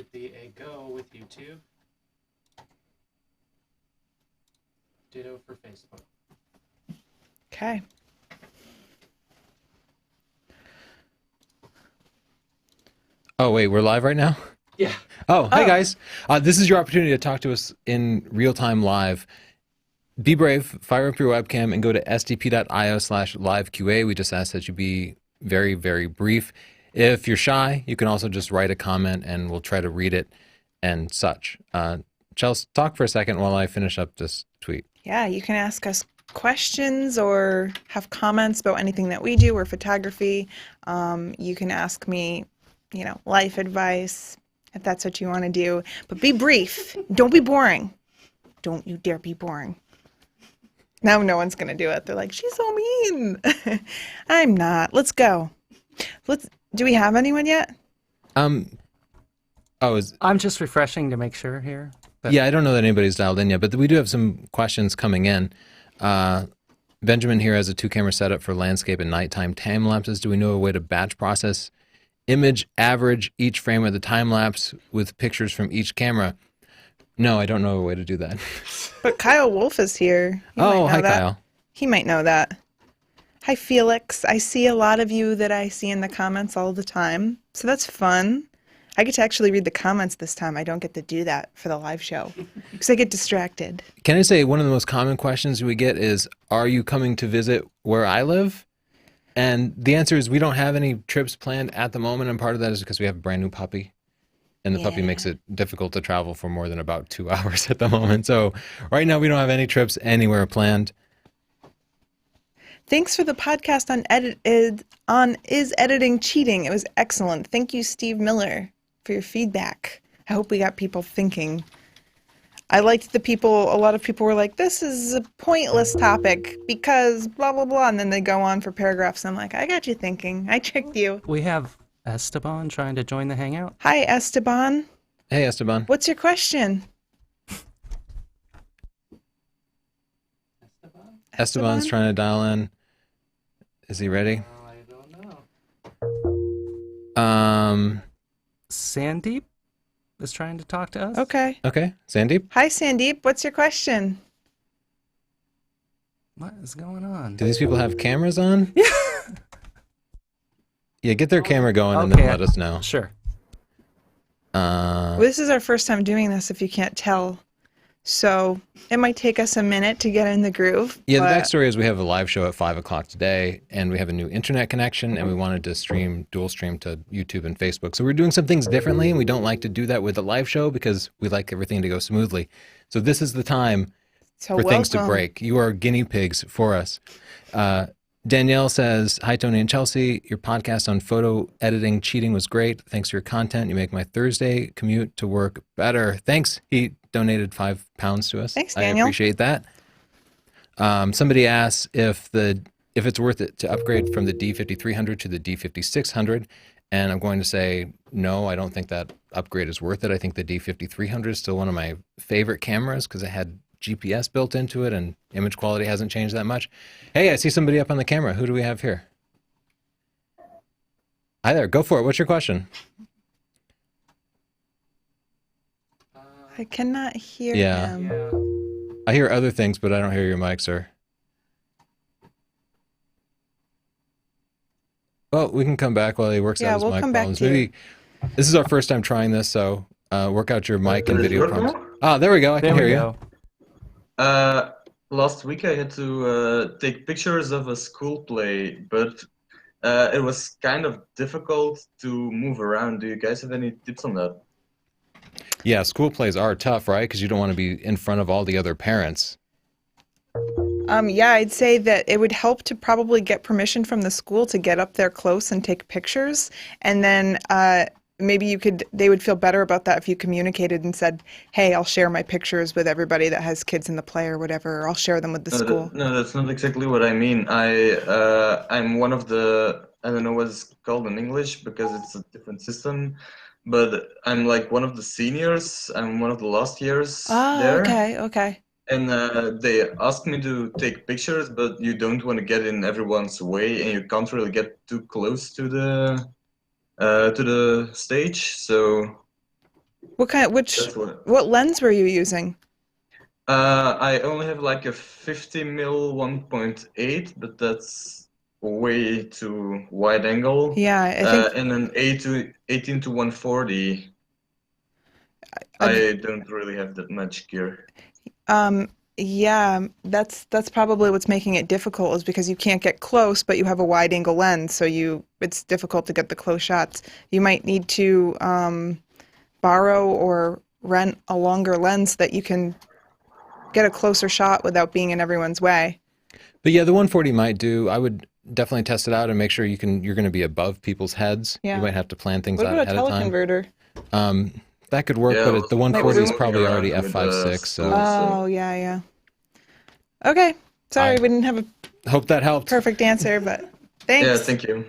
should be a go with YouTube. Ditto for Facebook. Okay. Oh, wait, we're live right now? Yeah. Oh, hi guys. This is your opportunity to talk to us in real time live. Be brave, fire up your webcam and go to sdp.io/liveqa. We just ask that you be very, very brief. If you're shy, you can also just write a comment and we'll try to read it and such. Chelsea, talk for a second while I finish up this tweet. Yeah, you can ask us questions or have comments about anything that we do or photography. You can ask me, life advice if that's what you want to do. But be brief. Don't be boring. Don't you dare be boring. Now no one's going to do it. They're like, she's so mean. I'm not. Let's go. Do we have anyone yet? I'm just refreshing to make sure here. Yeah, I don't know that anybody's dialed in yet, but we do have some questions coming in. Benjamin here has a 2-camera setup for landscape and nighttime time lapses. Do we know a way to batch process image average each frame of the time lapse with pictures from each camera? No, I don't know a way to do that. But Kyle Wolf is here. Hi, Kyle. He might know that. Hi, Felix. I see a lot of you that I see in the comments all the time. So that's fun. I get to actually read the comments this time. I don't get to do that for the live show because I get distracted. Can I say one of the most common questions we get is, are you coming to visit where I live? And the answer is we don't have any trips planned at the moment. And part of that is because we have a brand new puppy. And the puppy makes it difficult to travel for more than about 2 hours at the moment. So right now we don't have any trips anywhere planned. Thanks for the podcast on Is Editing Cheating? It was excellent. Thank you, Steve Miller, for your feedback. I hope we got people thinking. I liked a lot of people were like, this is a pointless topic because blah, blah, blah. And then they go on for paragraphs. I'm like, I got you thinking. I tricked you. We have Esteban trying to join the Hangout. Hi, Esteban. Hey, Esteban. What's your question? Esteban's trying to dial in. Is he ready? I don't know. Sandeep is trying to talk to us. Okay. Sandeep? Hi, Sandeep. What's your question? What is going on? Do these people have cameras on? Yeah, get their camera going and then let us know. Sure. This is our first time doing this, if you can't tell. So it might take us a minute to get in the groove. Yeah, the backstory is we have a live show at 5 o'clock today, and we have a new internet connection, and we wanted to dual stream to YouTube and Facebook. So we're doing some things differently, and we don't like to do that with a live show because we like everything to go smoothly. So this is the time for things to break. You are guinea pigs for us. Danielle says, hi, Tony and Chelsea. Your podcast on photo editing cheating was great. Thanks for your content. You make my Thursday commute to work better. Thanks. He donated £5 to us. Thanks, Daniel. I appreciate that. Somebody asks if it's worth it to upgrade from the D5300 to the D5600. And I'm going to say, no, I don't think that upgrade is worth it. I think the D5300 is still one of my favorite cameras because it had GPS built into it and image quality hasn't changed that much. Hey, I see somebody up on the camera. Who do we have here? Hi there. Go for it. What's your question? I cannot hear him. Yeah. I hear other things, but I don't hear your mic, sir. Well, we can come back while he works out his mic problems. Maybe this is our first time trying this, so work out your mic and video problems. Ah, there we go. I can hear you. Last week I had to take pictures of a school play, but it was kind of difficult to move around. Do you guys have any tips on that? Yeah, school plays are tough, right? Because you don't want to be in front of all the other parents. Yeah, I'd say that it would help to probably get permission from the school to get up there close and take pictures. And then maybe they would feel better about that if you communicated and said, hey, I'll share my pictures with everybody that has kids in the play or whatever, or I'll share them with the school. No, that's not exactly what I mean. I'm one of the, I don't know what it's called in English because it's a different system, but I'm like one of the seniors. I'm one of the last years there. Okay. And they asked me to take pictures, but you don't want to get in everyone's way and you can't really get too close to the stage. So That's What lens were you using? I only have like a 50 mil 1.8, but that's way too wide angle. Yeah, I think And an 18 to 140. I've, I don't really have that much gear. yeah, that's probably what's making it difficult is because you can't get close, but you have a wide angle lens, so it's difficult to get the close shots. You might need to borrow or rent a longer lens so that you can get a closer shot without being in everyone's way. But yeah, the 140 might do. I would definitely test it out and make sure you're going to be above people's heads. Yeah. You might have to plan things What out about a ahead of time. teleconverter? That could work, Yeah, but I was the 140 is looking probably around already with f5.6. So Oh, yeah. Okay. Sorry, I we didn't have a hope that helped. perfect answer, but Yeah, thanks. thank you.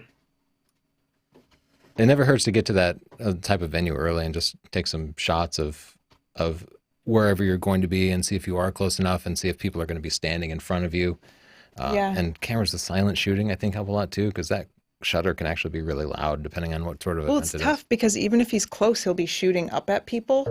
It never hurts to get to that type of venue early and just take some shots of wherever you're going to be and see if you are close enough and see if people are going to be standing in front of you. Yeah. And cameras with silent shooting, I think, help a lot too, because that shutter can actually be really loud depending on what sort of Well, event it's it is. tough because even if he's close, he'll be shooting up at people.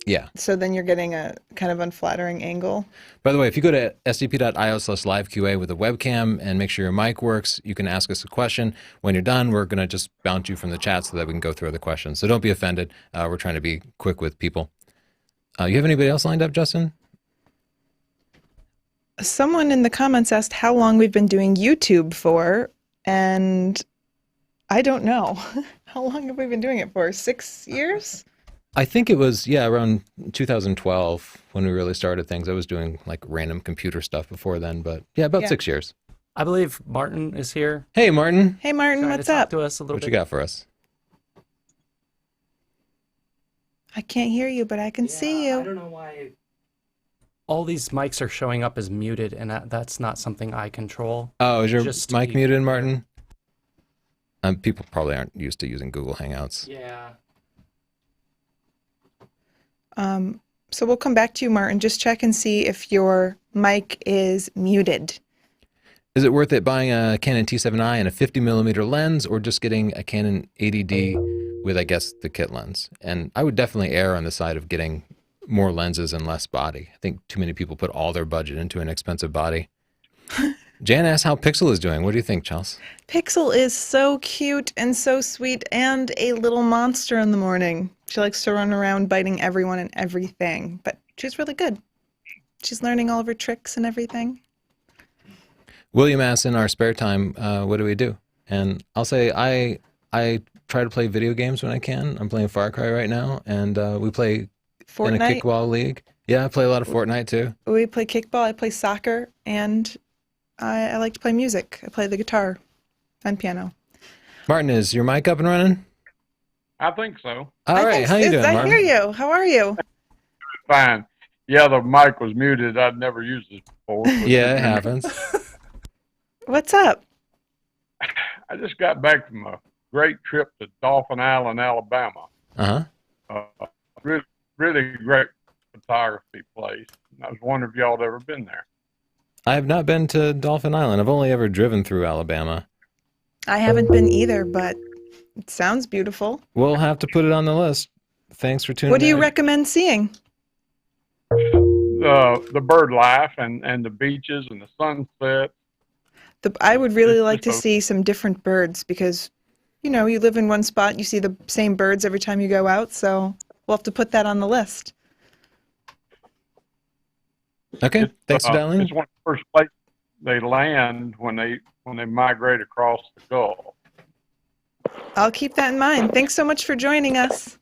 Yeah. So then you're getting a kind of unflattering angle. By the way, if you go to sdp.io/liveqa with a webcam and make sure your mic works, you can ask us a question. When you're done, we're going to just bounce you from the chat so that we can go through other questions. So don't be offended. We're trying to be quick with people. You have anybody else lined up, Justin? Someone in the comments asked how long we've been doing YouTube for, and I don't know. How long have we been doing it for? 6 years? I think it was, around 2012 when we really started things. I was doing like random computer stuff before then, but about 6 years. I believe Martin is here. Hey, Martin. Hey, Martin, Trying what's to talk up? to us a little What bit. you got for us? I can't hear you, but I can see I you. don't know why. All these mics are showing up as muted, and that's not something I control. Oh, is your Just mic keep- muted, Martin? People probably aren't used to using Google Hangouts. Yeah. So we'll come back to you, Martin. Just check and see if your mic is muted. Is it worth it buying a Canon T7i and a 50 millimeter lens, or just getting a Canon 80D with, I guess, the kit lens? And I would definitely err on the side of getting more lenses and less body. I think too many people put all their budget into an expensive body. Jan asked how Pixel is doing. What do you think, Chels? Pixel is so cute and so sweet and a little monster in the morning. She likes to run around biting everyone and everything, but she's really good. She's learning all of her tricks and everything. William asks, in our spare time, what do we do? And I'll say I try to play video games when I can. I'm playing Far Cry right now, and we play in a Fortnite. kickball league. Yeah, I play a lot of Fortnite too. We play kickball, I play soccer, and I like to play music. I play the guitar and piano. Martin, is your mic up and running? I think so. All right, how you doing, I Martin? hear you. How are you? Fine. Yeah, the mic was muted. I'd never used this before. Yeah, it happens. What's up? I just got back from a great trip to Dauphin Island, Alabama. Uh-huh. Really, really great photography place. And I was wondering if y'all had ever been there. I have not been to Dolphin Island. I've only ever driven through Alabama. I haven't been either, but it sounds beautiful. We'll have to put it on the list. Thanks for tuning in. What do you recommend seeing? The bird life and the beaches and the sunset. I would really It's like to just a- see some different birds because, you live in one spot, you see the same birds every time you go out, so we'll have to put that on the list. Okay, thanks for dialing. It's one of the first places they land when they migrate across the Gulf. I'll keep that in mind. Thanks so much for joining us.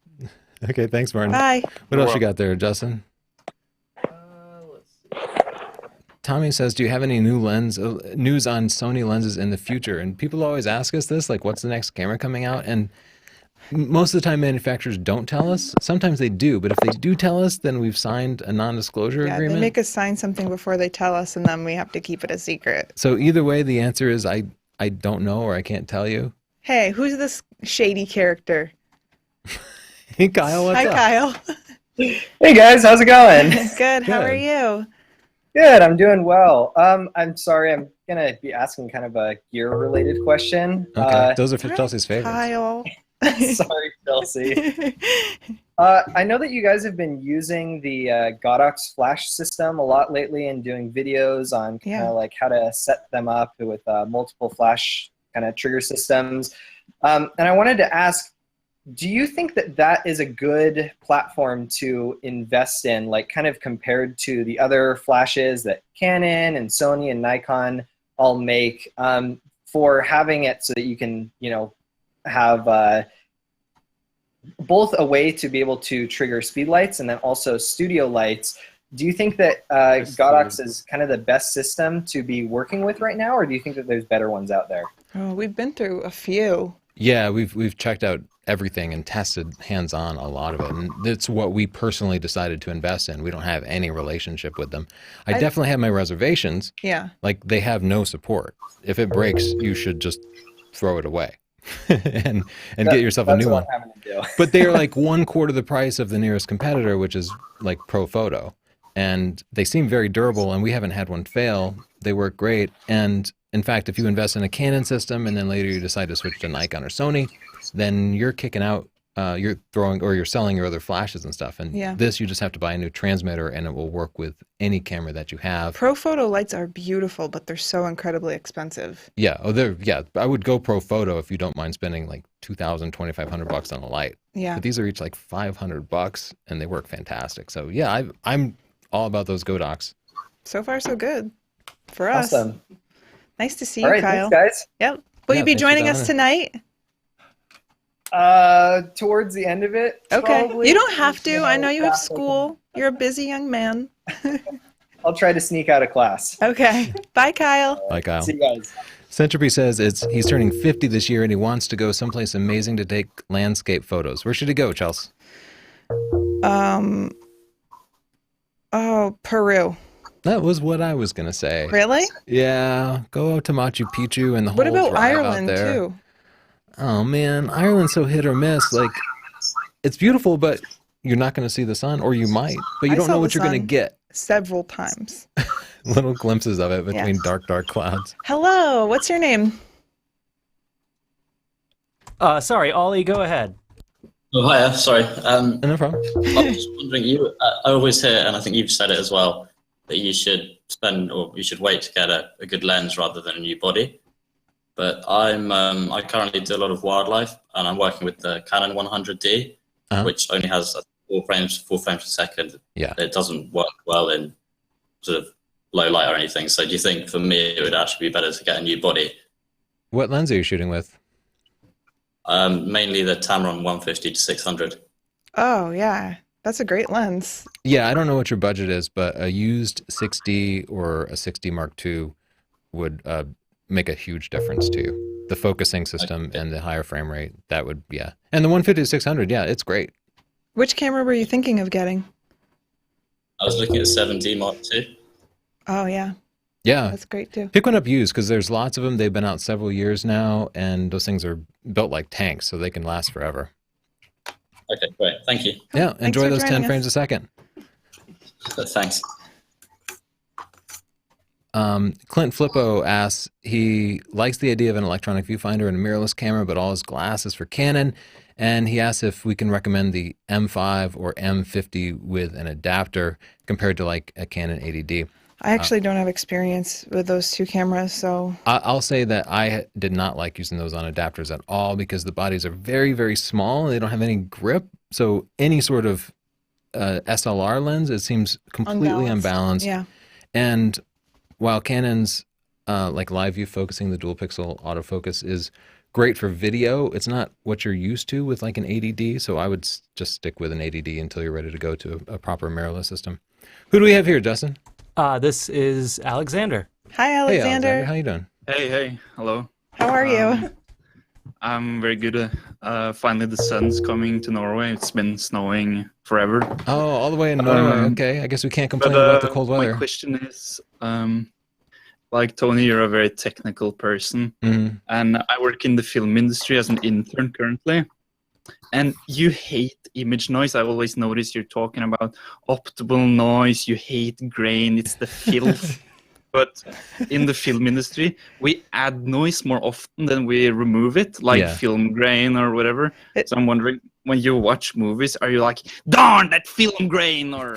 Okay, thanks, Martin. Bye. What else you got there, Justin? Let's see. Tommy says, do you have any news on Sony lenses in the future? And people always ask us this, like, what's the next camera coming out? And most of the time manufacturers don't tell us. Sometimes they do, but if they do tell us, then we've signed a non-disclosure Yeah, agreement. they make us sign something before they tell us, and then we have to keep it a secret. So either way, the answer is I don't know, or I can't tell you. Hey, who's this shady character? Hey, Kyle, what's Hi, up? Kyle. Hey guys, how's it going? Good. How are Good. you? Good, I'm doing well. I'm sorry, I'm gonna be asking kind of a gear-related question. Okay, those are for Chelsea's favorites. Kyle. Sorry, Chelsea. I know that you guys have been using the Godox Flash system a lot lately and doing videos on kind of like how to set them up with multiple Flash kind of trigger systems. And I wanted to ask, do you think that that is a good platform to invest in, like kind of compared to the other flashes that Canon and Sony and Nikon all make, for having it so that you can, you know, have both a way to be able to trigger speed lights and then also studio lights? Do you think that Godox is kind of the best system to be working with right now, or do you think that there's better ones out there? Oh, we've been through a few. Yeah, we've checked out everything and tested hands-on a lot of it, and it's what we personally decided to invest in. We don't have any relationship with them. I definitely have my reservations. Yeah. Like, they have no support. If it breaks, you should just throw it away and get yourself a new one. That's what I'm having to do. But they're like 1/4 the price of the nearest competitor, which is like Pro Photo. And they seem very durable, and we haven't had one fail. They work great. And in fact, if you invest in a Canon system and then later you decide to switch to Nikon or Sony, then you're kicking out, you're throwing, or you're selling your other flashes and stuff. And this, you just have to buy a new transmitter and it will work with any camera that you have. Pro Photo lights are beautiful, but they're so incredibly expensive. Yeah. I would go Pro Photo if you don't mind spending like $2,000, $2,500 on a light. Yeah. But these are each like $500 and they work fantastic. So yeah, I'm all about those Godox. So far, so good for us. Awesome. Nice to see you, All right, Kyle. thanks, guys. Yep. Will you be joining us tonight? Towards the end of it. Okay. Probably. You don't have to. I know you have school. You're a busy young man. I'll try to sneak out of class. Okay. Bye, Kyle. Bye, Kyle. See you guys. Centropy says he's turning 50 this year and he wants to go someplace amazing to take landscape photos. Where should he go, Chelsea? Oh, Peru. That was what I was going to say. Really? Yeah. Go out to Machu Picchu and the What whole about drive Ireland, out there. too? Oh, man. Ireland's so hit or miss. Like, it's beautiful, but you're not going to see the sun, or you might, but you don't know what you're going to get. Several times. Little glimpses of it between dark clouds. Hello. What's your name? Sorry, Ollie, go ahead. Oh, hiya, sorry. No problem. I was just wondering, I always hear, and I think you've said it as well, that you should spend, or you should wait to get a good lens rather than a new body. But I currently do a lot of wildlife, and I'm working with the Canon 100D, which only has 4 frames per second. Yeah. It doesn't work well in sort of low light or anything. So do you think for me it would actually be better to get a new body? What lens are you shooting with? Mainly the Tamron 150-600. Oh, yeah. That's a great lens. Yeah, I don't know what your budget is, but a used 6D or a 6D Mark II would make a huge difference to you. The focusing system and the higher frame rate, that would, yeah. And the 150-600, yeah, it's great. Which camera were you thinking of getting? I was looking at 7D Mark II. Oh, yeah. Yeah. That's great, too. Pick one up used, because there's lots of them. They've been out several years now, and those things are built like tanks, so they can last forever. Okay, great. Thank you. Yeah, enjoy those 10 joining frames a second. Thanks. Clint Flippo asks, he likes the idea of an electronic viewfinder and a mirrorless camera, but all his glass is for Canon. And he asks if we can recommend the M5 or M50 with an adapter compared to like a Canon 80D. I actually don't have experience with those two cameras, so... I'll say that I did not like using those on adapters at all because the bodies are very, very small. And they don't have any grip. So any sort of SLR lens, it seems completely unbalanced. Yeah. And while Canon's like live view focusing, the dual pixel autofocus is great for video, it's not what you're used to with like an 80D. So I would just stick with an 80D until you're ready to go to a proper mirrorless system. Who do we have here, Justin? This is Alexander. Hi, Alexander. Hey, Alexander. How you doing? Hey, hello. How are you? I'm very good. Finally, the sun's coming to Norway. It's been snowing forever. Oh, all the way in Norway. Okay, I guess we can't complain about the cold weather. My question is, like Tony, you're a very technical person, and I work in the film industry as an intern currently. And you hate image noise. I always notice you're talking about optimal noise. You hate grain. It's the filth. but in the film industry, we add noise more often than we remove it, like film grain or whatever. So I'm wondering, when you watch movies, are you like, darn, that film grain, or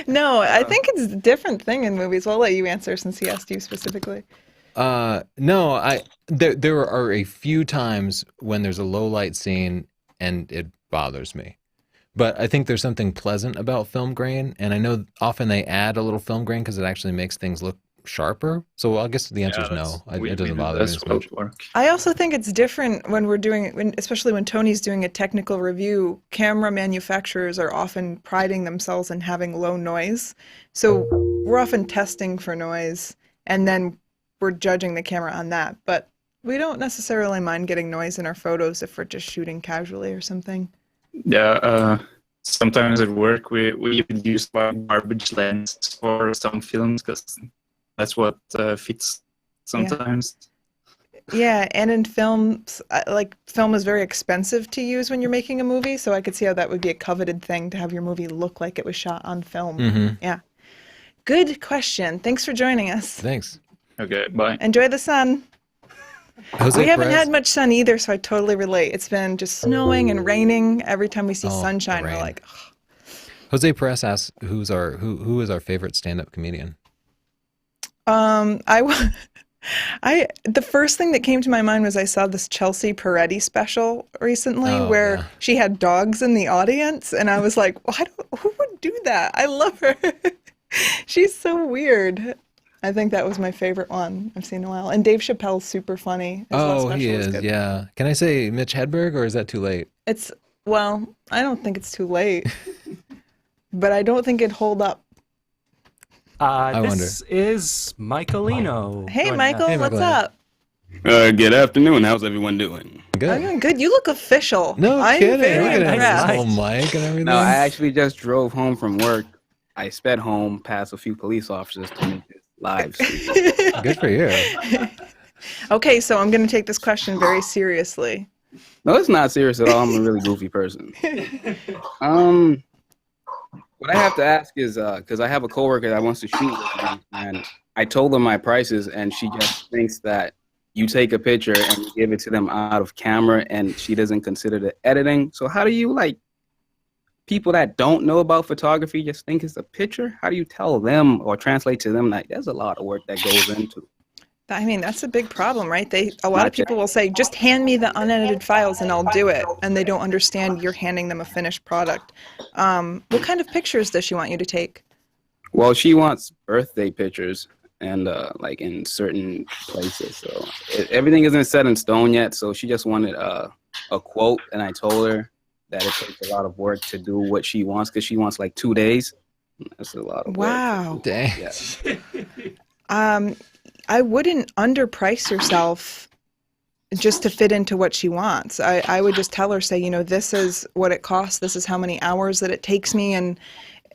No, I think it's a different thing in movies. Well, I'll let you answer since he asked you specifically. No, there are a few times when there's a low light scene and it bothers me. But I think there's something pleasant about film grain, and I know often they add a little film grain because it actually makes things look sharper. So I guess the answer is no. It doesn't bother me as much. I also think it's different when we're doing, especially when Tony's doing a technical review. Camera manufacturers are often priding themselves in having low noise. So we're often testing for noise, and then we're judging the camera on that. But we don't necessarily mind getting noise in our photos if we're just shooting casually or something. Yeah, sometimes at work we even use garbage lens for some films because that's what fits sometimes. Yeah, and in films, like film is very expensive to use when you're making a movie, so I could see how that would be a coveted thing to have your movie look like it was shot on film. Mm-hmm. Yeah. Good question. Thanks for joining us. Thanks. Okay, bye. Enjoy the sun. Jose We haven't Perez. had much sun either, so I totally relate. It's been just snowing and raining. Every time we see sunshine, we're like, ugh. Jose Perez asks, who is our favorite stand-up comedian? The first thing that came to my mind was I saw this Chelsea Peretti special recently where she had dogs in the audience, and I was like, who would do that? I love her. She's so weird. I think that was my favorite one I've seen in a while. And Dave Chappelle's super funny. He is, yeah. Can I say Mitch Hedberg, or is that too late? Well, I don't think it's too late. But I don't think it'd hold up. This is Michaelino. Hey, Michael, what's up? Good afternoon. How's everyone doing? Good. I'm doing good. You look official. No I'm kidding. very Look at impressed. this whole mic and everything. No, I actually just drove home from work. I sped home past a few police officers to make this live stream. Good for you. Okay, so I'm going to take this question very seriously. No, it's not serious at all. I'm a really goofy person. What I have to ask is, because I have a coworker that wants to shoot with me, and I told them my prices, and she just thinks that you take a picture and you give it to them out of camera, and she doesn't consider the editing. So how do you, people that don't know about photography just think it's a picture? How do you tell them or translate to them that there's a lot of work that goes into? I mean, that's a big problem, right? A lot of people will say, just hand me the unedited files and I'll do it. And they don't understand you're handing them a finished product. What kind of pictures does she want you to take? Well, she wants birthday pictures and in certain places. So everything isn't set in stone yet. So she just wanted a quote. And I told her that it takes a lot of work to do what she wants, because she wants 2 days. That's a lot of work. Wow. Dang. Yeah. I wouldn't underprice yourself just to fit into what she wants. I would just tell her, say, this is what it costs. This is how many hours that it takes me. And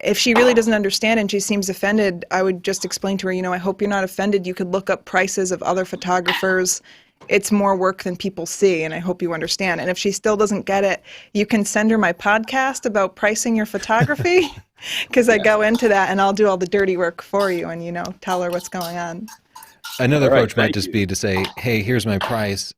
if she really doesn't understand and she seems offended, I would just explain to her, I hope you're not offended. You could look up prices of other photographers. It's more work than people see, and I hope you understand. And if she still doesn't get it, you can send her my podcast about pricing your photography, because I go into that and I'll do all the dirty work for you and, tell her what's going on. Another approach might just be to say, hey, here's my price.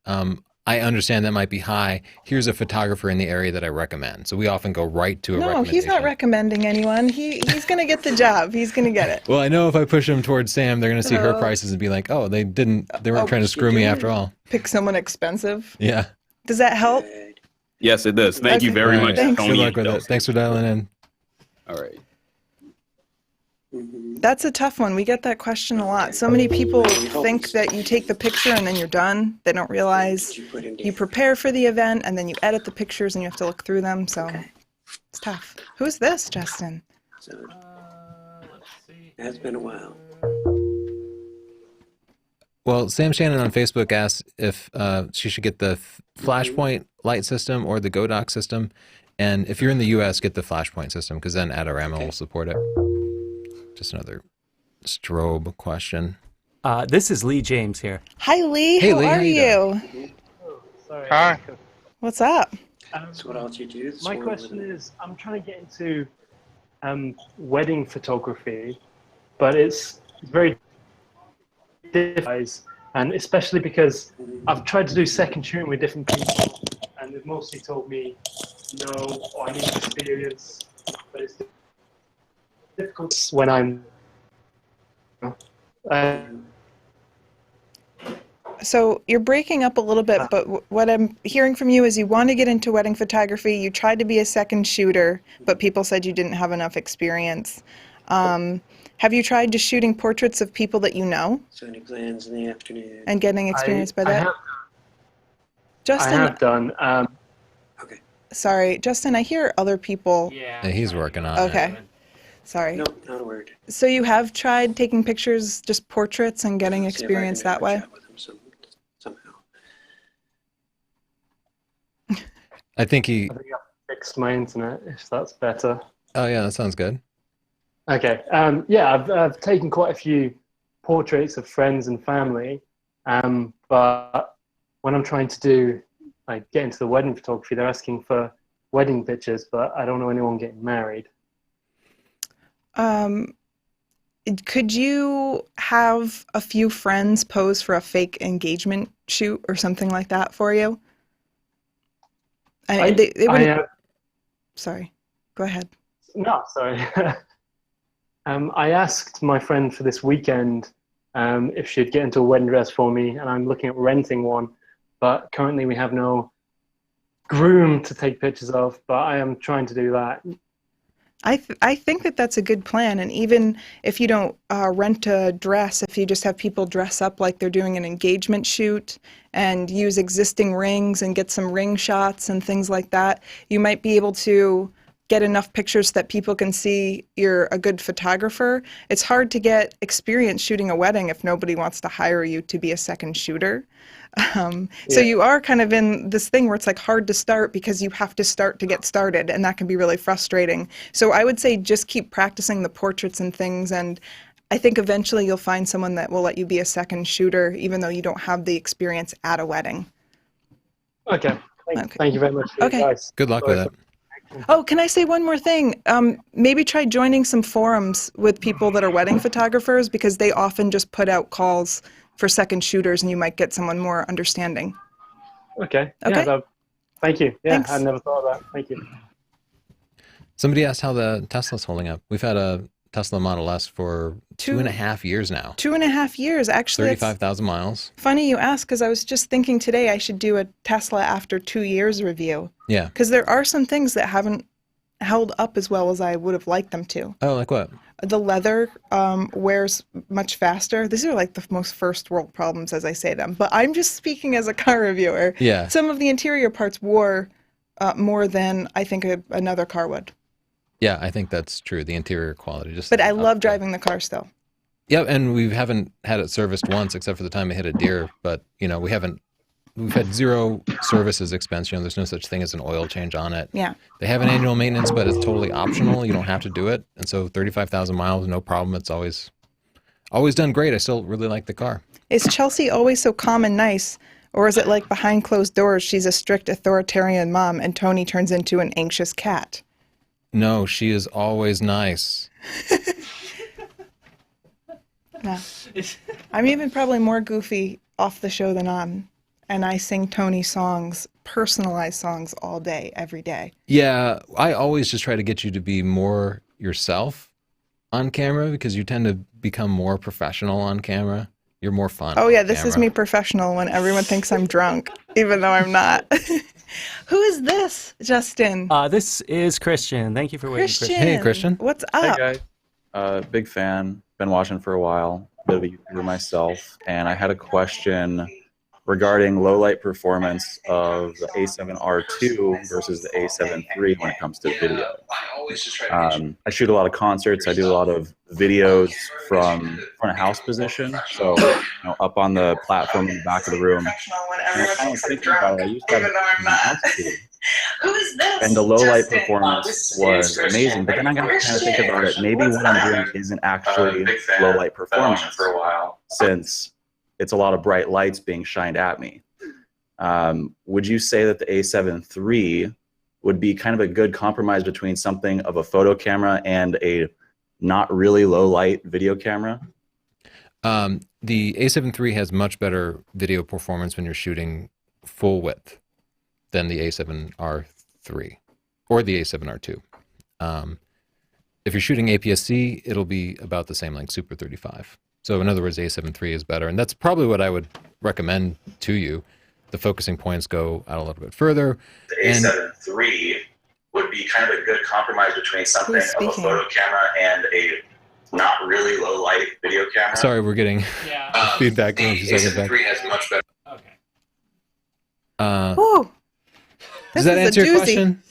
I understand that might be high. Here's a photographer in the area that I recommend. So we often go right to a recommendation. No, he's not recommending anyone. He's going to get the job. He's going to get it. Well, I know if I push him towards Sam, they're going to see her prices and be like, oh, they weren't trying to screw me after all. Pick someone expensive. Yeah. Does that help? Yes, it does. Thank you very much, Thanks. Tony. Good luck with it. Thanks for dialing in. All right. That's a tough one. We get that question a lot. So many people think that you take the picture and then you're done. They don't realize you prepare for the event and then you edit the pictures and you have to look through them. So it's tough. Who's this, Justin? Let's see. It's been a while. Well, Sam Shannon on Facebook asked if she should get the Flashpoint light system or the Godox system. And if you're in the U.S., get the Flashpoint system, because then Adorama will support it. Just another strobe question. This is Lee James here. Hi, Lee. Hey, How Lee, are how you you? Sorry. Hi. What's up? So what else you do? My question is, I'm trying to get into wedding photography, but it's very difficult, and especially because I've tried to do second shooting with different people, and they've mostly told me no, or I need experience, but it's difficult when I'm. So you're breaking up a little bit, but what I'm hearing from you is you want to get into wedding photography. You tried to be a second shooter, but people said you didn't have enough experience. Have you tried just shooting portraits of people that you know? Sending plans in the afternoon. And getting experience by that? Justin, I have done. Okay. Sorry, Justin, I hear other people. Yeah, he's working on it. Okay. Sorry. No, not a word. So you have tried taking pictures, just portraits, and getting experience that way? Somehow. I think he. I think I've fixed my internet, if that's better. Oh yeah, that sounds good. Okay. Yeah, I've taken quite a few portraits of friends and family, but when I'm trying to do get into the wedding photography, they're asking for wedding pictures, but I don't know anyone getting married. Could you have a few friends pose for a fake engagement shoot or something like that for you? They wouldn't. Sorry, go ahead. No, sorry. I asked my friend for this weekend if she'd get into a wedding dress for me, and I'm looking at renting one, but currently we have no groom to take pictures of, but I am trying to do that. I think that that's a good plan, and even if you don't rent a dress, if you just have people dress up like they're doing an engagement shoot and use existing rings and get some ring shots and things like that, you might be able to get enough pictures that people can see you're a good photographer. It's hard to get experience shooting a wedding if nobody wants to hire you to be a second shooter. So you are kind of in this thing where it's hard to start because you have to start to get started, and that can be really frustrating. So I would say just keep practicing the portraits and things, and I think eventually you'll find someone that will let you be a second shooter even though you don't have the experience at a wedding. Okay. Thank you very much for your advice. Good luck with it. Oh, can I say one more thing? Maybe try joining some forums with people that are wedding photographers, because they often just put out calls for second shooters, and you might get someone more understanding. Okay. Okay. Yeah, thank you. Yeah, Thanks. I never thought of that. Thank you. Somebody asked how the Tesla's holding up. We've had a Tesla Model S for 2.5 years now. 2.5 years, actually. 35,000 miles. Funny you ask, because I was just thinking today I should do a Tesla after 2 years review. Yeah. Because there are some things that haven't held up as well as I would have liked them to. Oh, like what? The leather wears much faster. These are the most first world problems as I say them, but I'm just speaking as a car reviewer. Yeah. Some of the interior parts wore more than I think another car would. Yeah, I think that's true. The interior quality just. But I love driving the car still. Yeah, and we haven't had it serviced once except for the time it hit a deer. But we've had zero services expense. There's no such thing as an oil change on it. Yeah. They have an annual maintenance, but it's totally optional. You don't have to do it. And so 35,000 miles, no problem. It's always done great. I still really like the car. Is Chelsea always so calm and nice? Or is it like behind closed doors, she's a strict authoritarian mom and Tony turns into an anxious cat? No, she is always nice. No. I'm even probably more goofy off the show than on. And I sing Tony songs, personalized songs all day, every day. Yeah, I always just try to get you to be more yourself on camera because you tend to become more professional on camera. You're more fun. Oh yeah, this is me professional when everyone thinks I'm drunk, even though I'm not. Who is this, Justin? This is Christian. Thank you for waiting, Christian. Hey, Christian. What's up? Hey, guys. Big fan. Been watching for a while. Bit of a YouTuber myself. And I had a question regarding low light performance of the A7R2 versus the A7 III when it comes to video. I shoot a lot of concerts. I do a lot of videos from front of house position. So, up on the platform in the back of the room. And I was thinking about it. I used to have it in my house too. And the low light performance was amazing. But then I got to kind of think about it. Maybe what I'm doing isn't actually low light performance since it's a lot of bright lights being shined at me. Would you say that the A7 III would be kind of a good compromise between something of a photo camera and a not really low light video camera? The A7 III has much better video performance when you're shooting full width than the A7R3 or the A7R2. If you're shooting APS-C, it'll be about the same like Super 35. So in other words, A7 III is better. And that's probably what I would recommend to you. The focusing points go out a little bit further. The A7 III would be kind of a good compromise between something of a photo camera and a not really low light video camera. Sorry, we're getting feedback. The A7 III has much better. Oh, does that answer your question?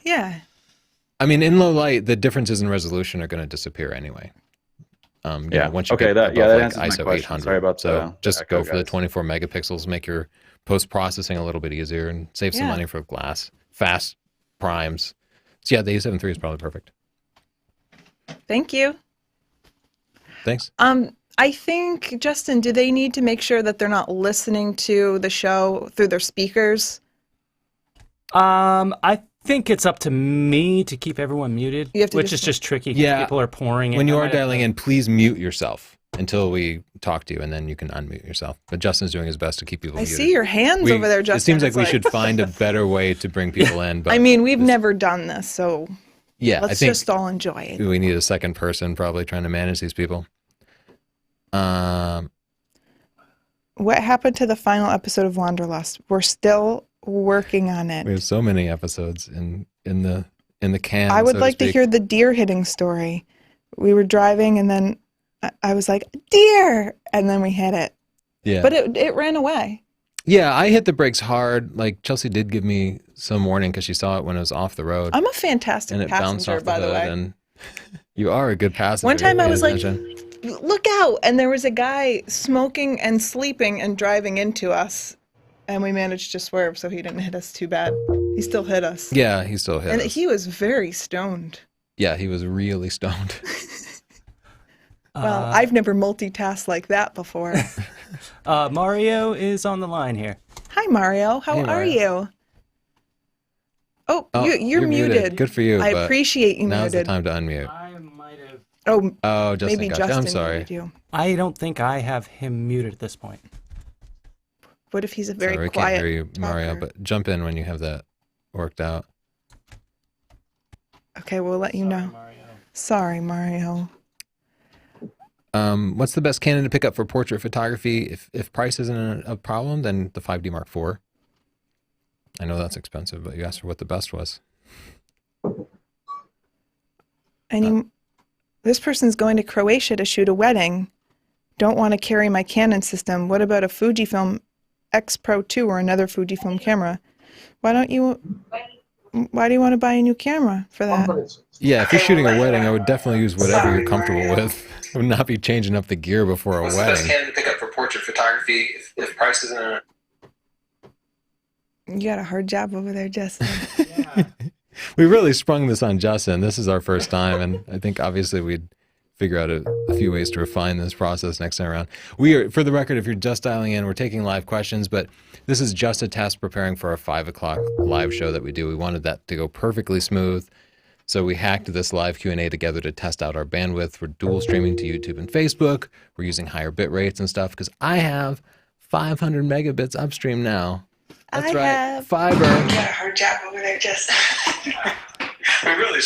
Yeah. I mean, in low light, the differences in resolution are going to disappear anyway. You know, once you get above, that like answers my ISO question. 800. Sorry about so just echo, go for the guys. 24 megapixels, make your post-processing a little bit easier and save some money for glass, fast primes. So yeah, the A7 III is probably perfect. Thank you. Thanks. I think, Justin, do they need to make sure that they're not listening to the show through their speakers? I think it's up to me to keep everyone muted, which is just tricky. Yeah. People are pouring in. When you are dialing in, please mute yourself until we talk to you, and then you can unmute yourself. But Justin's doing his best to keep people muted. I see your hands over there, Justin. It seems like It's we should find a better way to bring people in. But I mean, we've never done this, so yeah, let's I think just all enjoy it. we need a second person probably trying to manage these people. What happened to the final episode of Wanderlust? We're still working on it. We have so many episodes in the can. I would so like to speak. hear the deer hitting story. We were driving and then I was like, deer! And then we hit it. Yeah. But it ran away. Yeah, I hit the brakes hard. Like Chelsea did give me some warning because she saw it when it was off the road. I'm a fantastic and it bounced passenger, off by the hood, way. And you are a good passenger. One time I pay was like, attention. look out! And there was a guy smoking and sleeping and driving into us. And we managed to swerve so he didn't hit us too bad. He still hit us. Yeah, he still hit And us. he was very stoned. Yeah, he was really stoned. Well, I've never multitasked like that before. Mario is on the line here. Hi, Mario. How Hey, are Mario. you? Oh, Oh, you're muted. Good for you. I but appreciate you now's muted. the time to unmute. Oh, Justin maybe got you. Justin I'm sorry. muted you. I don't think I have him muted at this point. What if he's a very Sorry, we quiet can't hear you, Mario, talker? but jump in when you have that worked out. Okay, we'll let you know. Sorry, Mario. What's the best Canon to pick up for portrait photography? If price isn't a problem, then the 5D Mark IV. I know that's expensive, but you asked for what the best was. This person's going to Croatia to shoot a wedding. Don't want to carry my Canon system. What about a Fujifilm X Pro 2 or another Fujifilm camera? Why do you want to buy a new camera for that? Yeah, if you're shooting a wedding, I would definitely use whatever you're comfortable with. I would not be changing up the gear before a What's the best wedding. Canon to pick up for portrait photography if price isn't a... You got a hard job over there, Justin. We really sprung this on Justin. This is our first time, and I think obviously we'd figure out a few ways to refine this process next time around. We are, for the record, if you're just dialing in, we're taking live questions, but this is just a test preparing for our 5 o'clock live show that we do. We wanted that to go perfectly smooth, so we hacked this live Q&A together to test out our bandwidth. We're dual streaming to YouTube and Facebook. We're using higher bit rates and stuff because I have 500 megabits upstream now. That's right, fiber. You got a hard job over there, Justin. We really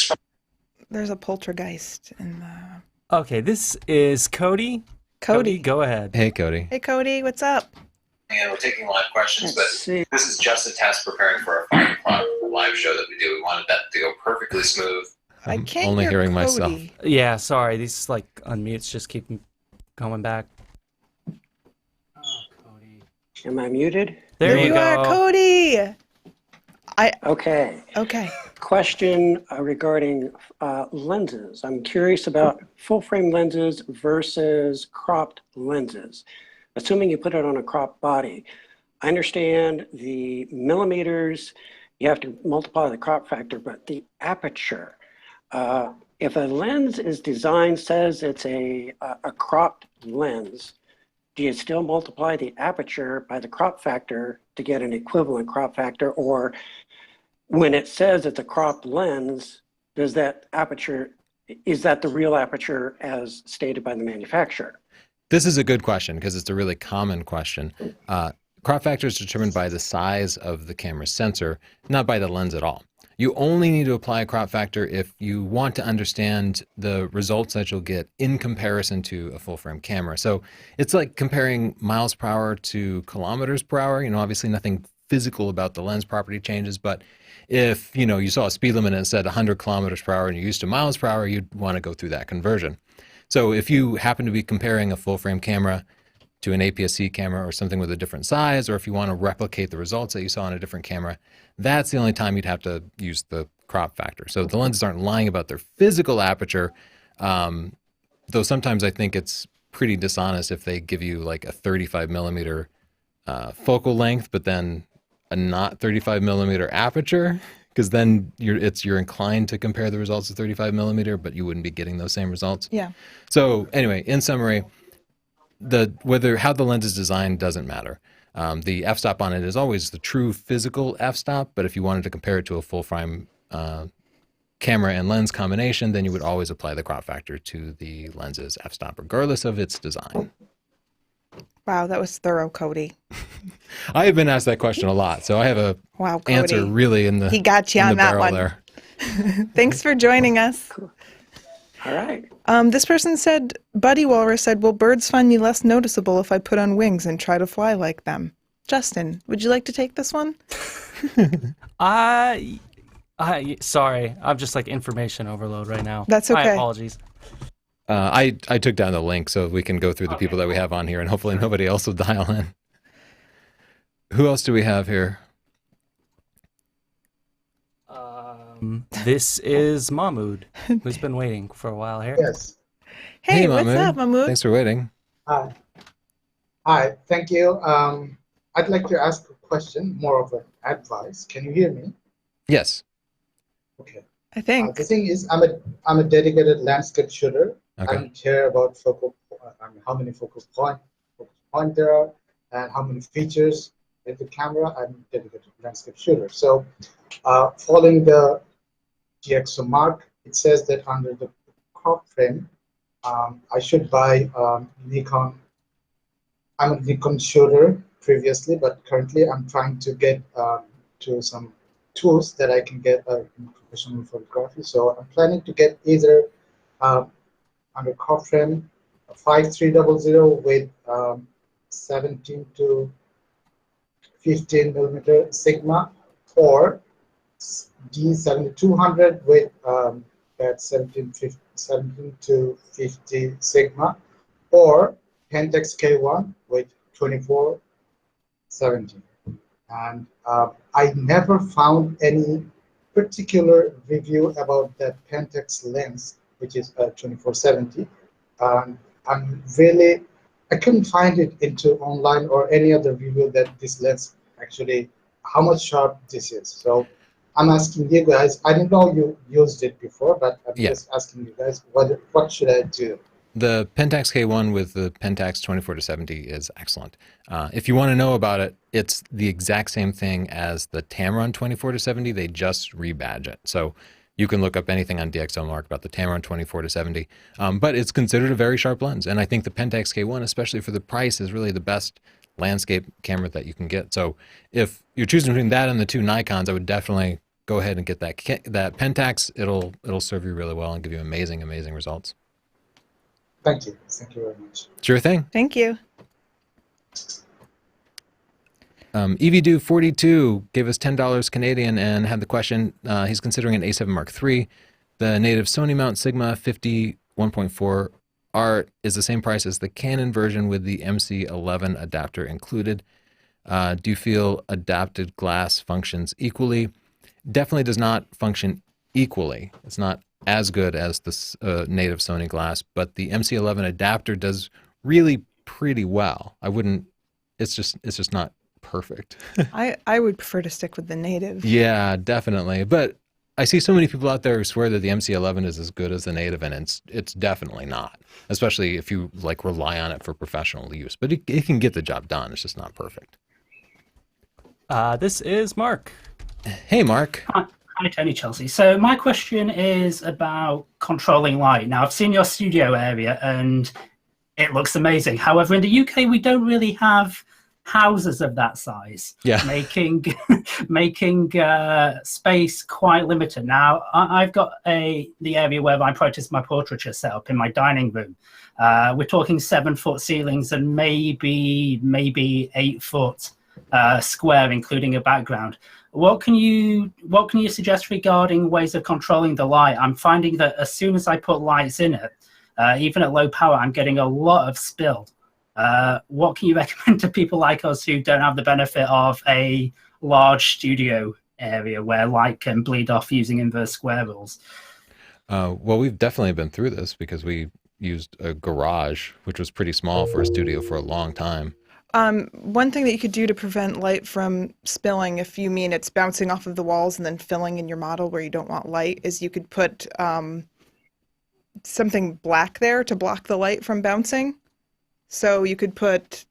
There's a poltergeist in the... Okay, this is Cody. Cody, go ahead. Hey, Cody. Hey, Cody, what's up? And we're taking live questions, but this is just a test preparing for our 5 o'clock live show that we do. We wanted that to go perfectly smooth. I'm only hearing myself. Yeah, sorry. These like unmutes just keep going back. Am I muted? There you go. are, Cody. Okay. Okay. Question regarding lenses. I'm curious about full frame lenses versus cropped lenses. Assuming you put it on a cropped body, I understand the millimeters, you have to multiply the crop factor, but the aperture, if a lens is designed, says it's a cropped lens, do you still multiply the aperture by the crop factor to get an equivalent crop factor? Or when it says it's a cropped lens, does that aperture is that the real aperture as stated by the manufacturer? This is a good question because it's a really common question. Crop factor is determined by the size of the camera sensor, not by the lens at all. You only need to apply a crop factor if you want to understand the results that you'll get in comparison to a full frame camera. So it's like comparing miles per hour to kilometers per hour. Obviously nothing physical about the lens property changes, but if you saw a speed limit and it said 100 kilometers per hour and you're used to miles per hour, you'd want to go through that conversion. So if you happen to be comparing a full frame camera to an APS-C camera or something with a different size, or if you want to replicate the results that you saw on a different camera, that's the only time you'd have to use the crop factor. So the lenses aren't lying about their physical aperture, though sometimes I think it's pretty dishonest if they give you like a 35 millimeter focal length, but then a not 35 millimeter aperture, because then you're inclined to compare the results to 35 millimeter, but you wouldn't be getting those same results. Yeah. So anyway, in summary, how the lens is designed doesn't matter. The f-stop on it is always the true physical f-stop, but if you wanted to compare it to a full frame camera and lens combination, then you would always apply the crop factor to the lens's f-stop, regardless of its design. Wow, that was thorough, Cody. I have been asked that question a lot, so I have a answer really in the He got you on that one. there. Thanks for joining us. Cool. All right. This person said, Buddy Walrus said, will birds find me less noticeable if I put on wings and try to fly like them? Justin, would you like to take this one? Sorry, I'm just like information overload right now. That's okay. My apologies. I took down the link so we can go through the people that we have on here, and hopefully nobody else will dial in. Who else do we have here? This is Mahmood, who's been waiting for a while here. Yes. Hey, what's up, Mahmood? Thanks for waiting. Hi. Hi, thank you. I'd like to ask a question, more of an advice. Can you hear me? Yes. Okay. I think. The thing is, I'm a dedicated landscape shooter. Okay. I don't care about how many focal point there are and how many features in the camera. I'm a dedicated landscape shooter. So following the DxO mark, it says that under the crop frame, I should buy Nikon. I'm a Nikon shooter previously, but currently I'm trying to get to some tools that I can get in professional photography. So I'm planning to get either under crop frame 5300 with 17 to 15 millimeter sigma, or D7200 with that 17 to 50 sigma, or Pentax K1 with 2470. And I never found any particular review about that Pentax lens, which is 2470. I couldn't find it into online or any other review that this lens actually, how much sharp this is. So I'm asking you guys, I didn't know you used it before, but I'm just asking you guys, what should I do? The Pentax K1 with the Pentax 24-70 is excellent. If you want to know about it, it's the exact same thing as the Tamron 24-70. They just rebadge it. So you can look up anything on DxO Mark about the Tamron 24-70. But it's considered a very sharp lens. And I think the Pentax K1, especially for the price, is really the best landscape camera that you can get. So if you're choosing between that and the two Nikons, I would definitely go ahead and get that Pentax. It'll serve you really well and give you amazing, amazing results. Thank you. Thank you very much. Sure thing. Thank you. EVDo42 gave us $10 Canadian and had the question, he's considering an A7 Mark III. The native Sony mount Sigma 50 1.4 art is the same price as the Canon version with the MC11 adapter included. Do you feel adapted glass functions equally? Definitely does not function equally. It's not as good as the native Sony glass, but the MC11 adapter does really pretty well. It's just not perfect. I would prefer to stick with the native. Yeah, definitely. But I see so many people out there who swear that the MC11 is as good as the native, and it's definitely not, especially if you like rely on it for professional use. But it can get the job done. It's just not perfect. This is Mark. Hey, Mark. Hi, Tony, Chelsea. So my question is about controlling light. Now, I've seen your studio area and it looks amazing. However, in the UK, we don't really have houses of that size, making space quite limited. Now, I've got the area where I practice my portraiture set up in my dining room. We're talking 7-foot ceilings and maybe 8-foot square, including a background. What can you suggest regarding ways of controlling the light? I'm finding that as soon as I put lights in it, even at low power, I'm getting a lot of spill. What can you recommend to people like us who don't have the benefit of a large studio area where light can bleed off using inverse square rules? Well, we've definitely been through this because we used a garage, which was pretty small for a studio for a long time. One thing that you could do to prevent light from spilling, if you mean it's bouncing off of the walls and then filling in your model where you don't want light, is you could put something black there to block the light from bouncing. So you could put,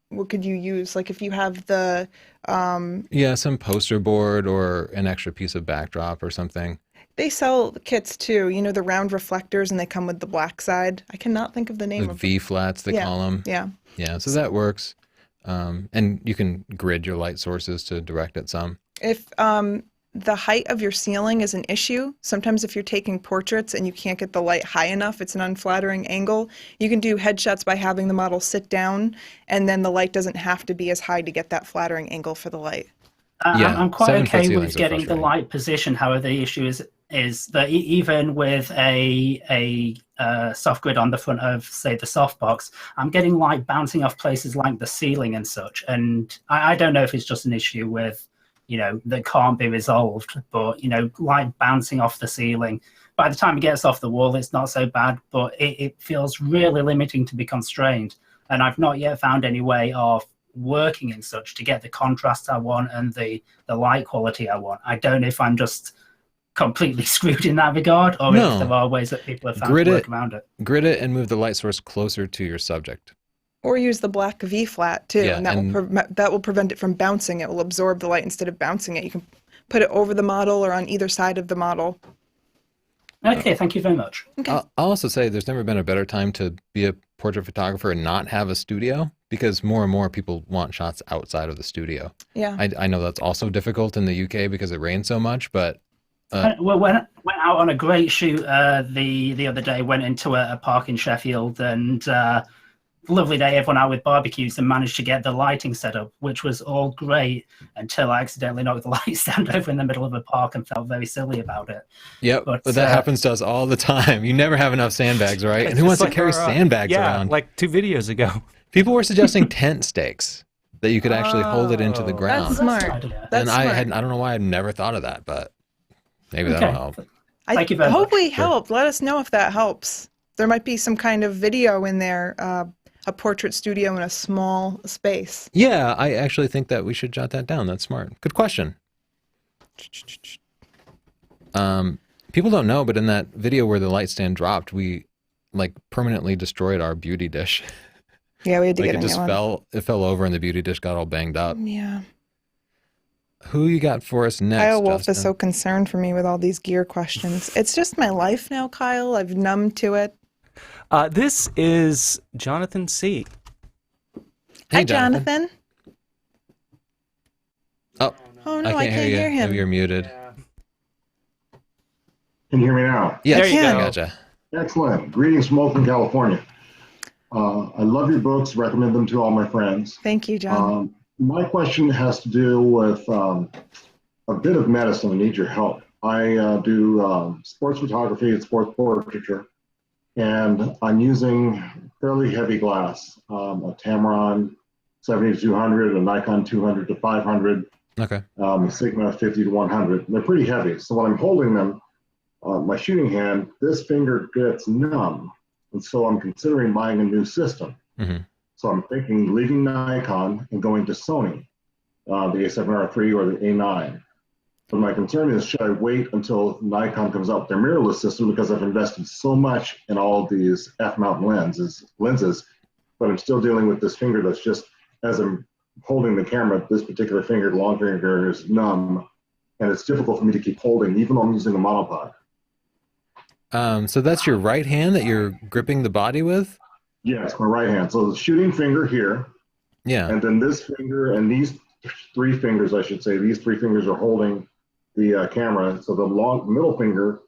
what could you use? Like if you have the... some poster board or an extra piece of backdrop or something. They sell kits too, you know, the round reflectors, and they come with the black side. I cannot think of the name of V-flats, they call them. Yeah. Yeah, so that works. And you can grid your light sources to direct it some. If the height of your ceiling is an issue, sometimes if you're taking portraits and you can't get the light high enough, it's an unflattering angle, you can do headshots by having the model sit down, and then the light doesn't have to be as high to get that flattering angle for the light. I'm quite okay with getting the light position. However, the issue is that even with a soft grid on the front of, say, the softbox, I'm getting light bouncing off places like the ceiling and such. And I don't know if it's just an issue with, that can't be resolved, but, light bouncing off the ceiling. By the time it gets off the wall, it's not so bad, but it feels really limiting to be constrained. And I've not yet found any way of working in such to get the contrast I want and the light quality I want. I don't know if I'm just completely screwed in that regard, or if there are ways that people have found to work around it. Grid it and move the light source closer to your subject. Or use the black V-flat too, and that will prevent it from bouncing. It will absorb the light instead of bouncing it. You can put it over the model or on either side of the model. Okay, thank you very much. Okay. I'll also say there's never been a better time to be a portrait photographer and not have a studio, because more and more people want shots outside of the studio. Yeah. I know that's also difficult in the UK because it rains so much, but... Well, went out on a great shoot the other day, went into a park in Sheffield, and lovely day, everyone out with barbecues, and managed to get the lighting set up, which was all great until I accidentally knocked the light stand over in the middle of a park and felt very silly about it. Yep, but that happens to us all the time. You never have enough sandbags, right? And who wants to carry sandbags around? Like 2 videos ago. People were suggesting tent stakes that you could actually hold it into the ground. That's smart. And I don't know why I've never thought of that, but maybe that'll help. Thank you very much. Hope we Sure. help. Let us know if that helps. There might be some kind of video in there, a portrait studio in a small space. Yeah, I actually think that we should jot that down. That's smart. Good question. People don't know, but in that video where the light stand dropped, we permanently destroyed our beauty dish. Yeah, we had to get it just fell over and the beauty dish got all banged up. Yeah. Who you got for us next, Kyle Wolf Justin? is so concerned for me with all these gear questions. It's just my life now, Kyle. I've numbed to it. This is Jonathan C. Hi, Jonathan. Oh no, I can't hear him. Maybe you're muted. Can you hear me now? Yes, there you go. I gotcha. Excellent. Greetings from Oakland, California. I love your books. Recommend them to all my friends. Thank you, John. My question has to do with a bit of medicine. I need your help. I do sports photography and sports portraiture, and I'm using fairly heavy glass, a Tamron 70-200, a Nikon 200-500, okay, a Sigma 50-100. They're pretty heavy. So when I'm holding them, my shooting hand, this finger gets numb, and so I'm considering buying a new system. Mm-hmm. So I'm thinking leaving Nikon and going to Sony, the A7R III or the A9. But my concern is, should I wait until Nikon comes out with their mirrorless system, because I've invested so much in all these F-mount lenses, but I'm still dealing with this finger that's just, as I'm holding the camera, this particular finger, the long finger, is numb. and it's difficult for me to keep holding, even though I'm using a monopod. So that's your right hand that you're gripping the body with? Yeah, it's my right hand. So the shooting finger here, yeah, and then this finger and these 3 fingers, I should say, these 3 fingers are holding the camera. So the middle finger,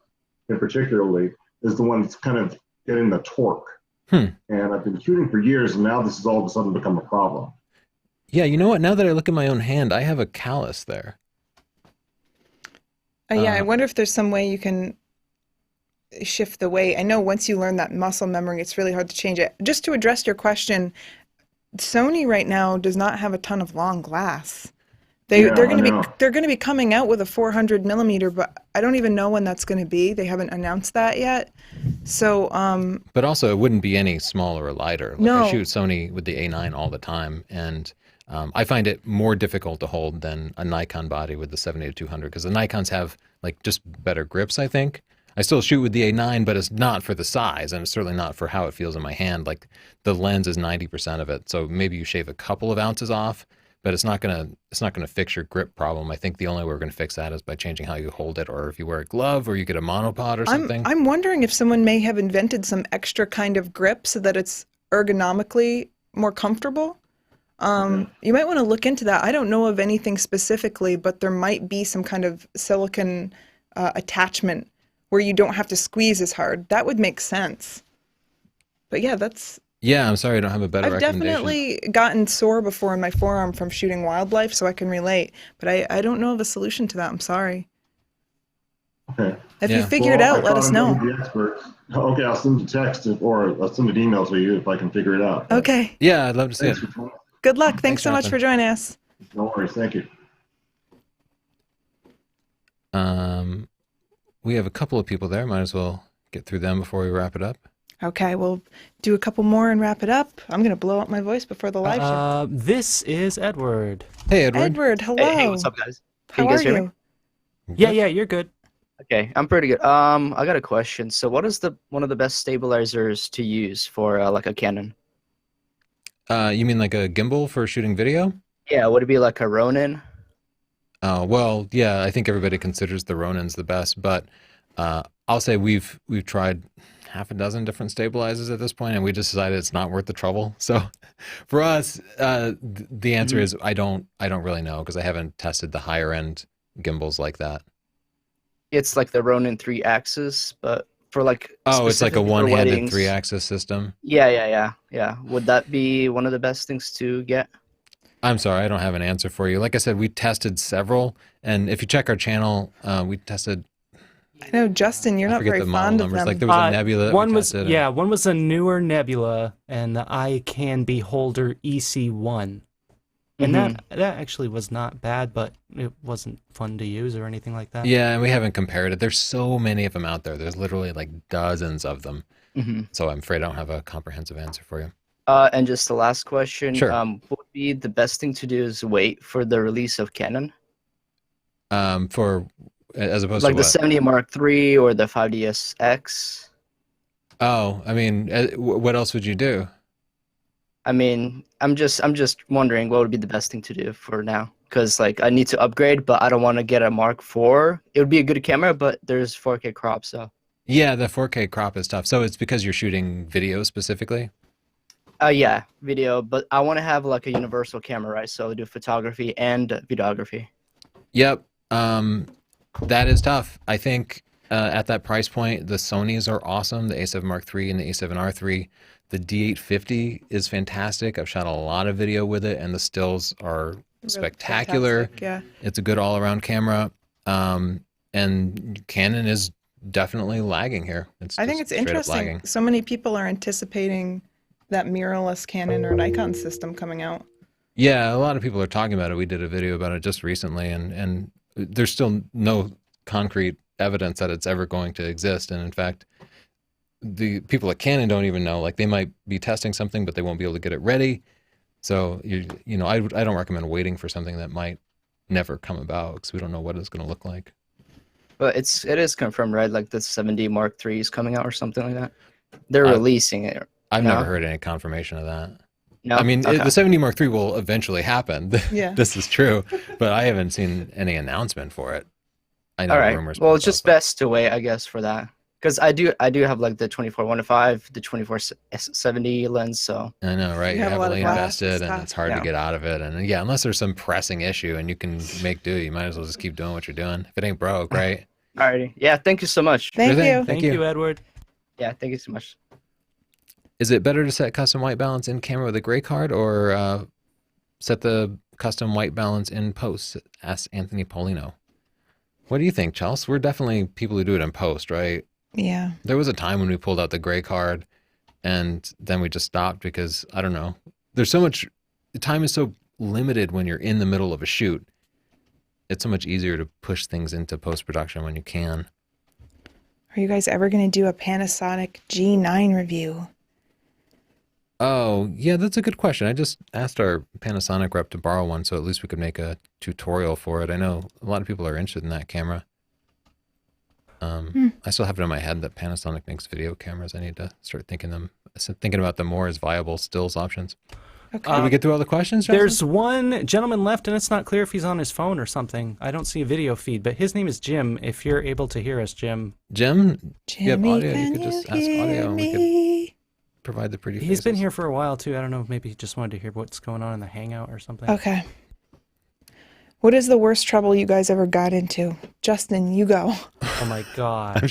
in particularly, is the one that's kind of getting the torque. And I've been shooting for years, and now this has all of a sudden become a problem. Yeah, you know what? Now that I look at my own hand, I have a callus there. Yeah, I wonder if there's some way you can shift the weight. I know once you learn that muscle memory, it's really hard to change it. Just to address your question, Sony right now does not have a ton of long glass. They're going to be coming out with a 400 millimeter, but I don't even know when that's going to be. They haven't announced that yet. So, but also it wouldn't be any smaller or lighter. Like no. I shoot Sony with the A9 all the time, and I find it more difficult to hold than a Nikon body with the 70-200 because the Nikons have like just better grips, I think. I still shoot with the A9, but it's not for the size, and it's certainly not for how it feels in my hand. Like the lens is 90% of it, so maybe you shave a couple of ounces off, but it's not gonna fix your grip problem. I think the only way we're gonna fix that is by changing how you hold it, or if you wear a glove, or you get a monopod or something. I'm wondering if someone may have invented some extra kind of grip so that it's ergonomically more comfortable. You might want to look into that. I don't know of anything specifically, but there might be some kind of silicone attachment where you don't have to squeeze as hard. That would make sense. But yeah, that's... Yeah, I'm sorry I don't have a better recommendation. I've definitely gotten sore before in my forearm from shooting wildlife, so I can relate. But I don't know of a solution to that. I'm sorry. Okay. If you figure it out, let us know. The experts. Okay, I'll send a text or I'll send an email to you if I can figure it out. Okay. Yeah, I'd love to see it. Good luck. Thanks so much for joining us. No worries. Thank you. We have a couple of people there. Might as well get through them before we wrap it up. Okay, we'll do a couple more and wrap it up. I'm going to blow up my voice before the live show. This is Edward. Hey, Edward. Edward, hello. Hey, what's up, guys? How Can you guys are hear you? me? Yeah, you're good. Okay, I'm pretty good. I got a question. So, what is one of the best stabilizers to use for like a Canon? You mean like a gimbal for shooting video? Yeah, would it be like a Ronin? Well, yeah, I think everybody considers the Ronins the best, but I'll say we've tried half a dozen different stabilizers at this point, and we just decided it's not worth the trouble. So for us, the answer is I don't really know because I haven't tested the higher end gimbals like that. It's like the Ronin 3-axis, but for like it's like a one-handed weddings. 3-axis system. Yeah. Would that be one of the best things to get? I'm sorry, I don't have an answer for you. Like I said, we tested several, and if you check our channel, we tested. I know, Justin, you're not very fond of them. Like there was a Nebula. One was a newer Nebula, and the iCan Beholder EC1, and that actually was not bad, but it wasn't fun to use or anything like that. Yeah, and we haven't compared it. There's so many of them out there. There's literally like dozens of them. So I'm afraid I don't have a comprehensive answer for you. And just the last question. Sure. What would be the best thing to do is wait for the release of Canon? As opposed like to the what? 70 Mark III or the 5DS-X? Oh, I mean, what else would you do? I mean, I'm just wondering what would be the best thing to do for now, because like I need to upgrade, but I don't want to get a Mark IV. It would be a good camera, but there's 4K crop, so. Yeah, the 4K crop is tough. So it's because you're shooting video specifically? Yeah, video, but I want to have like a universal camera, right? So I do photography and videography. Yep. That is tough. I think at that price point, the Sonys are awesome, the A7 Mark III and the A7R III. The D850 is fantastic. I've shot a lot of video with it, and the stills are spectacular. Yeah. It's a good all-around camera. And Canon is definitely lagging here. I think it's interesting. So many people are anticipating that mirrorless Canon or Nikon system coming out. Yeah, a lot of people are talking about it. We did a video about it just recently, and there's still no concrete evidence that it's ever going to exist. And in fact, the people at Canon don't even know. Like, they might be testing something, but they won't be able to get it ready. So I don't recommend waiting for something that might never come about because we don't know what it's going to look like. But it is confirmed, right? Like the 70 Mark III is coming out or something like that. They're releasing it. I've never heard any confirmation of that. No? I mean, Okay. the 70 Mark III will eventually happen. Yeah. This is true, but I haven't seen any announcement for it. I know All right. rumors. Well, it's just best to wait, I guess, for that. Because I do have like the 24-105, the 24-70 lens. So I know, right? You You're have a lot of heavily glass and invested, and stuff, it's hard yeah. to get out of it. And yeah, unless there's some pressing issue and you can make do, you might as well just keep doing what you're doing. If it ain't broke, right? Alrighty. Yeah. Thank you so much. Thank you. Thank you, Edward. Yeah. Thank you so much. Is it better to set custom white balance in camera with a gray card, or set the custom white balance in post? Asked Anthony Paulino. What do you think, Chelsea? We're definitely people who do it in post, right? Yeah. There was a time when we pulled out the gray card and then we just stopped because, I don't know, there's so much, time is so limited when you're in the middle of a shoot. It's so much easier to push things into post-production when you can. Are you guys ever going to do a Panasonic G9 review? Oh, yeah, that's a good question. I just asked our Panasonic rep to borrow one, so at least we could make a tutorial for it. I know a lot of people are interested in that camera. I still have it in my head that Panasonic makes video cameras. I need to start thinking about them more as viable stills options. Okay. Did we get through all the questions, Justin? There's one gentleman left, and it's not clear if he's on his phone or something. I don't see a video feed, but his name is Jim. If you're able to hear us, Jim. Jim? You have Jimmy, audio? You can could just you ask audio hear and we me? could provide the pretty faces. He's been here for a while, too. I don't know, maybe he just wanted to hear what's going on in the Hangout or something. Okay. What is the worst trouble you guys ever got into? Justin, you go. Oh my God.